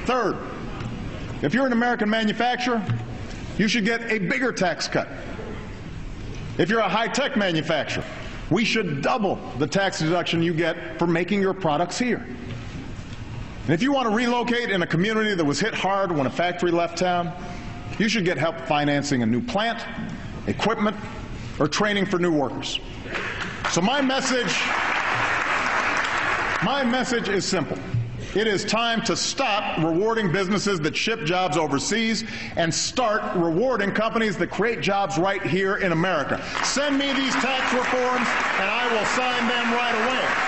Third, if you're an American manufacturer, you should get a bigger tax cut. If you're a high-tech manufacturer, we should double the tax deduction you get for making your products here. And if you want to relocate in a community that was hit hard when a factory left town, you should get help financing a new plant, equipment, or training for new workers. So my message is simple. It is time to stop rewarding businesses that ship jobs overseas and start rewarding companies that create jobs right here in America. Send me these tax reforms and I will sign them right away.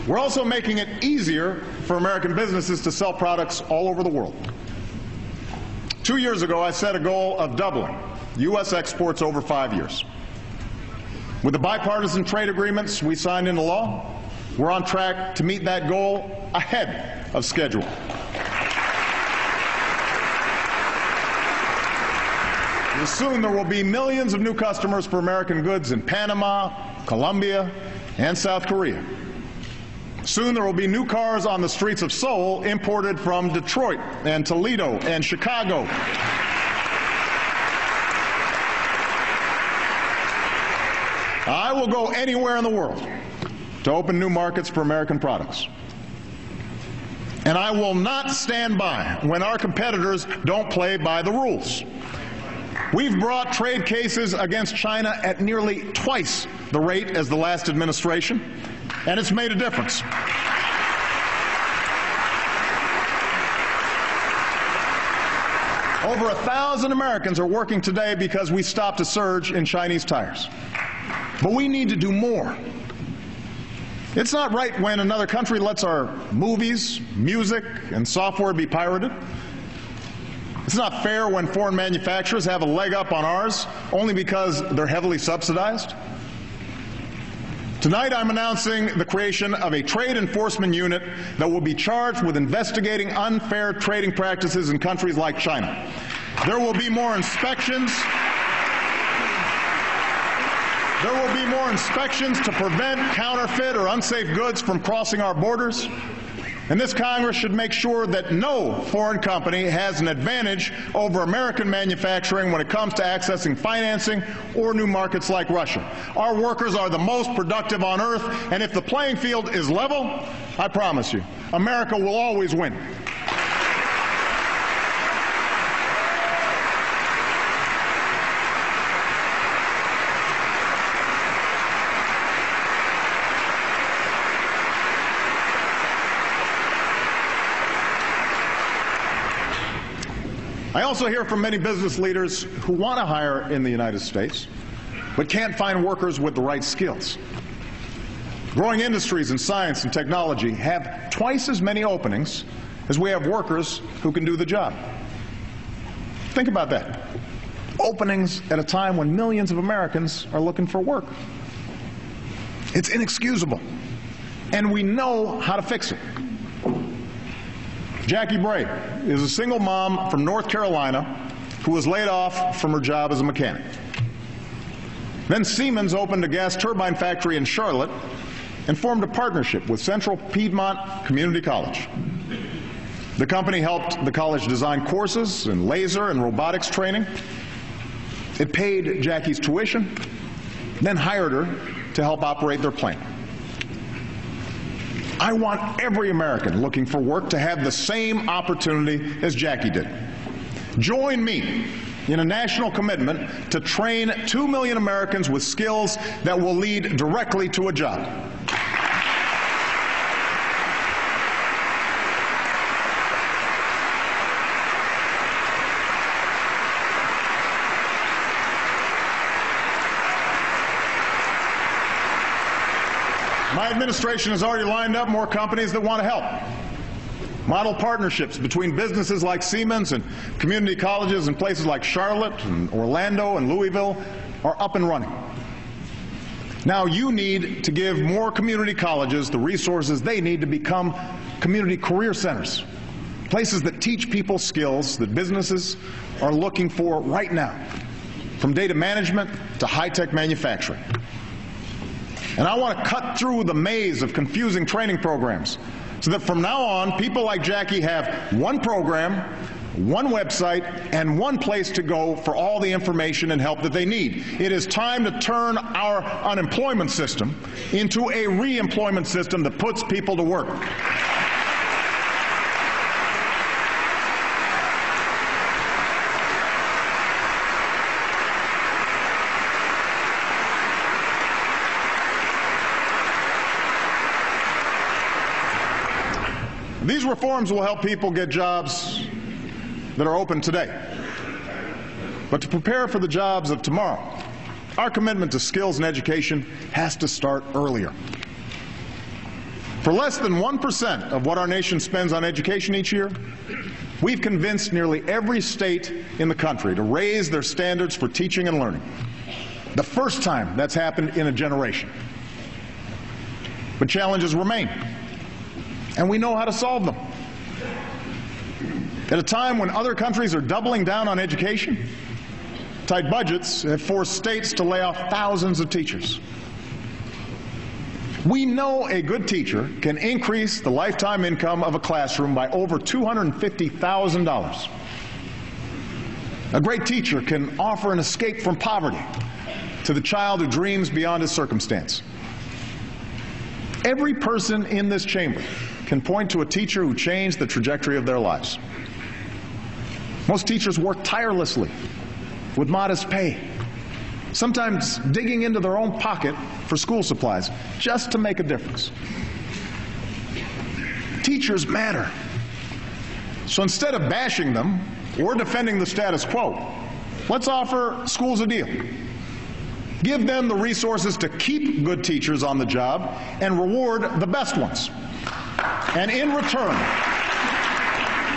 We're also making it easier for American businesses to sell products all over the world. 2 years ago, I set a goal of doubling U.S. exports over 5 years. With the bipartisan trade agreements we signed into law, we're on track to meet that goal ahead of schedule. Soon there will be millions of new customers for American goods in Panama, Colombia, and South Korea. Soon there will be new cars on the streets of Seoul imported from Detroit and Toledo and Chicago. I will go anywhere in the world to open new markets for American products. And I will not stand by when our competitors don't play by the rules. We've brought trade cases against China at nearly twice the rate as the last administration, and it's made a difference. Over 1,000 Americans are working today because we stopped a surge in Chinese tires. But we need to do more. It's not right when another country lets our movies, music, and software be pirated. It's not fair when foreign manufacturers have a leg up on ours only because they're heavily subsidized. Tonight I'm announcing the creation of a trade enforcement unit that will be charged with investigating unfair trading practices in countries like China. There will be more inspections. There will be more inspections to prevent counterfeit or unsafe goods from crossing our borders. And this Congress should make sure that no foreign company has an advantage over American manufacturing when it comes to accessing financing or new markets like Russia. Our workers are the most productive on earth, and if the playing field is level, I promise you, America will always win. I also hear from many business leaders who want to hire in the United States, but can't find workers with the right skills. Growing industries in science and technology have twice as many openings as we have workers who can do the job. Think about that. Openings at a time when millions of Americans are looking for work. It's inexcusable, and we know how to fix it. Jackie Bray is a single mom from North Carolina who was laid off from her job as a mechanic. Then Siemens opened a gas turbine factory in Charlotte and formed a partnership with Central Piedmont Community College. The company helped the college design courses in laser and robotics training. It paid Jackie's tuition, then hired her to help operate their plant. I want every American looking for work to have the same opportunity as Jackie did. Join me in a national commitment to train 2 million Americans with skills that will lead directly to a job. My administration has already lined up more companies that want to help. Model partnerships between businesses like Siemens and community colleges in places like Charlotte and Orlando and Louisville are up and running. Now you need to give more community colleges the resources they need to become community career centers. Places that teach people skills that businesses are looking for right now, from data management to high-tech manufacturing. And I want to cut through the maze of confusing training programs so that from now on, people like Jackie have one program, one website, and one place to go for all the information and help that they need. It is time to turn our unemployment system into a re-employment system that puts people to work. These reforms will help people get jobs that are open today. But to prepare for the jobs of tomorrow, our commitment to skills and education has to start earlier. For less than 1% of what our nation spends on education each year, we've convinced nearly every state in the country to raise their standards for teaching and learning. The first time that's happened in a generation. But challenges remain, and we know how to solve them. At a time when other countries are doubling down on education, tight budgets have forced states to lay off thousands of teachers. We know a good teacher can increase the lifetime income of a classroom by over $250,000. A great teacher can offer an escape from poverty to the child who dreams beyond his circumstance. Every person in this chamber can point to a teacher who changed the trajectory of their lives. Most teachers work tirelessly with modest pay, sometimes digging into their own pocket for school supplies just to make a difference. Teachers matter. So instead of bashing them or defending the status quo, let's offer schools a deal. Give them the resources to keep good teachers on the job and reward the best ones. And in return,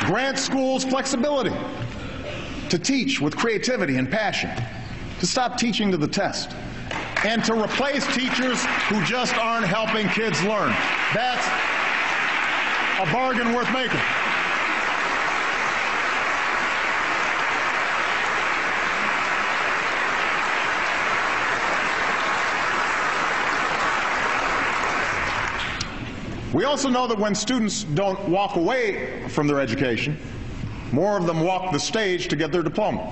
grant schools flexibility to teach with creativity and passion, to stop teaching to the test, and to replace teachers who just aren't helping kids learn. That's a bargain worth making. We also know that when students don't walk away from their education, more of them walk the stage to get their diploma.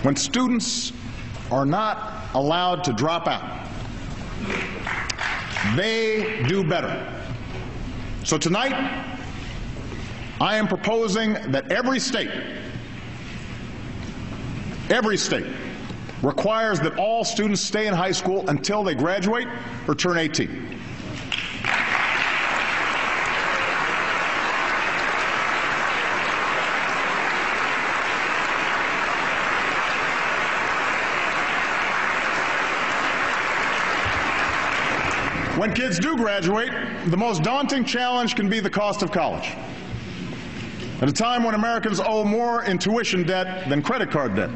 When students are not allowed to drop out, they do better. So tonight, I am proposing that every state requires that all students stay in high school until they graduate or turn 18. When kids do graduate, the most daunting challenge can be the cost of college. At a time when Americans owe more in tuition debt than credit card debt,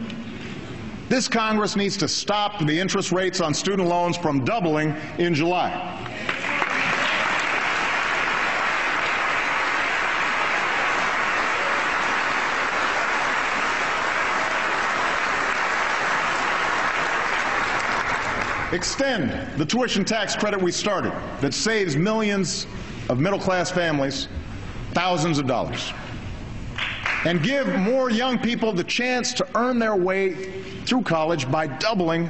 this Congress needs to stop the interest rates on student loans from doubling in July. Extend the tuition tax credit we started that saves millions of middle-class families thousands of dollars. And give more young people the chance to earn their way through college by doubling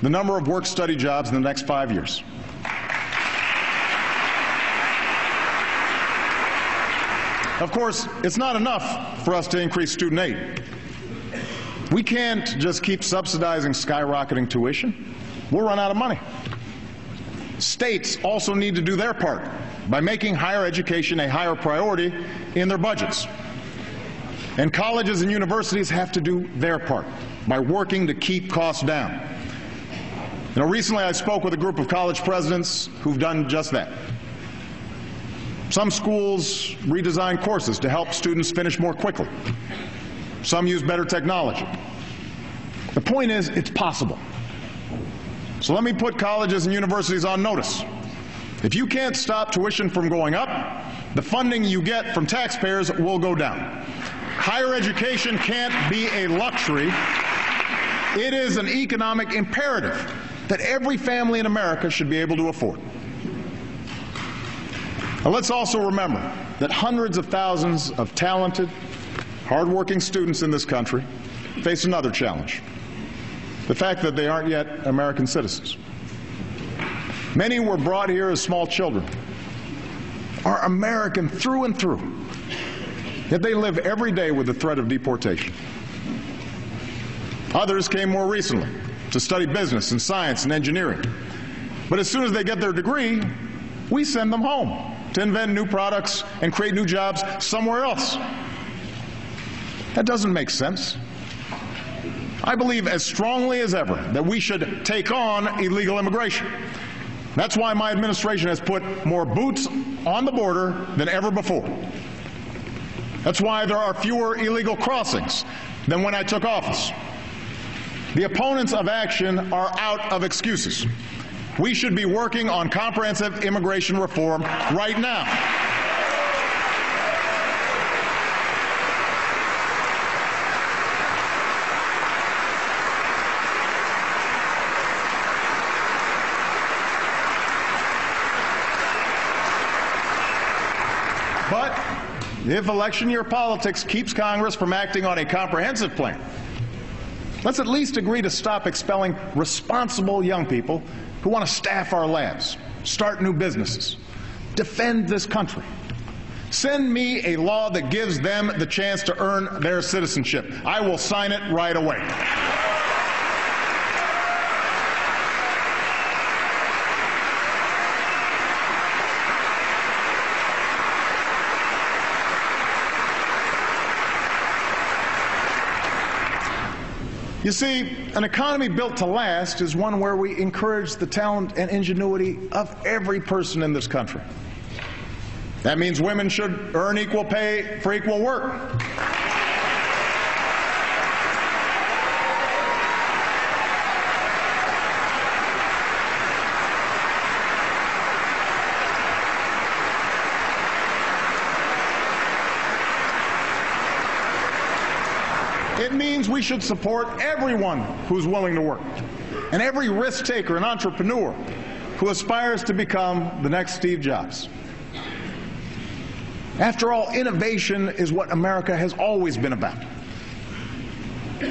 the number of work-study jobs in the next 5 years. Of course, it's not enough for us to increase student aid. We can't just keep subsidizing skyrocketing tuition. We'll run out of money. States also need to do their part by making higher education a higher priority in their budgets. And colleges and universities have to do their part by working to keep costs down. You know, recently I spoke with a group of college presidents who've done just that. Some schools redesign courses to help students finish more quickly. Some use better technology. The point is, it's possible. So let me put colleges and universities on notice. If you can't stop tuition from going up, the funding you get from taxpayers will go down. Higher education can't be a luxury. It is an economic imperative that every family in America should be able to afford. Now, let's also remember that hundreds of thousands of talented, hardworking students in this country face another challenge: the fact that they aren't yet American citizens. Many were brought here as small children, are American through and through, yet they live every day with the threat of deportation. Others came more recently to study business and science and engineering. But as soon as they get their degree, we send them home to invent new products and create new jobs somewhere else. That doesn't make sense. I believe as strongly as ever that we should take on illegal immigration. That's why my administration has put more boots on the border than ever before. That's why there are fewer illegal crossings than when I took office. The opponents of action are out of excuses. We should be working on comprehensive immigration reform right now. But if election year politics keeps Congress from acting on a comprehensive plan, let's at least agree to stop expelling responsible young people who want to staff our labs, start new businesses, defend this country. Send me a law that gives them the chance to earn their citizenship. I will sign it right away. You see, an economy built to last is one where we encourage the talent and ingenuity of every person in this country. That means women should earn equal pay for equal work. It means we should support everyone who's willing to work, and every risk taker and entrepreneur who aspires to become the next Steve Jobs. After all, innovation is what America has always been about.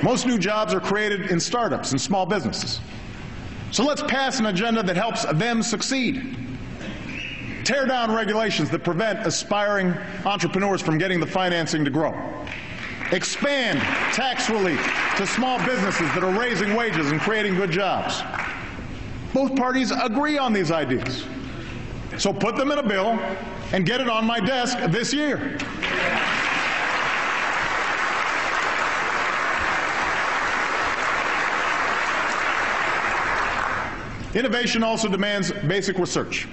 Most new jobs are created in startups and small businesses. So let's pass an agenda that helps them succeed. Tear down regulations that prevent aspiring entrepreneurs from getting the financing to grow. Expand tax relief to small businesses that are raising wages and creating good jobs. Both parties agree on these ideas. So put them in a bill and get it on my desk this year. Innovation also demands basic research.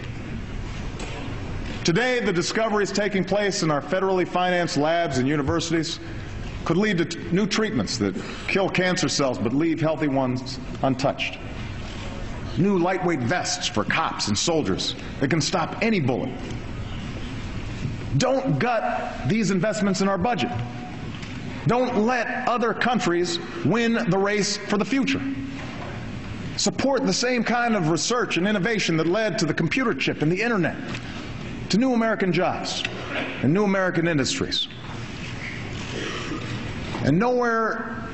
Today, the discoveries taking place in our federally financed labs and universities could lead to new treatments that kill cancer cells but leave healthy ones untouched. New lightweight vests for cops and soldiers that can stop any bullet. Don't gut these investments in our budget. Don't let other countries win the race for the future. Support the same kind of research and innovation that led to the computer chip and the internet, to new American jobs and new American industries. And nowhere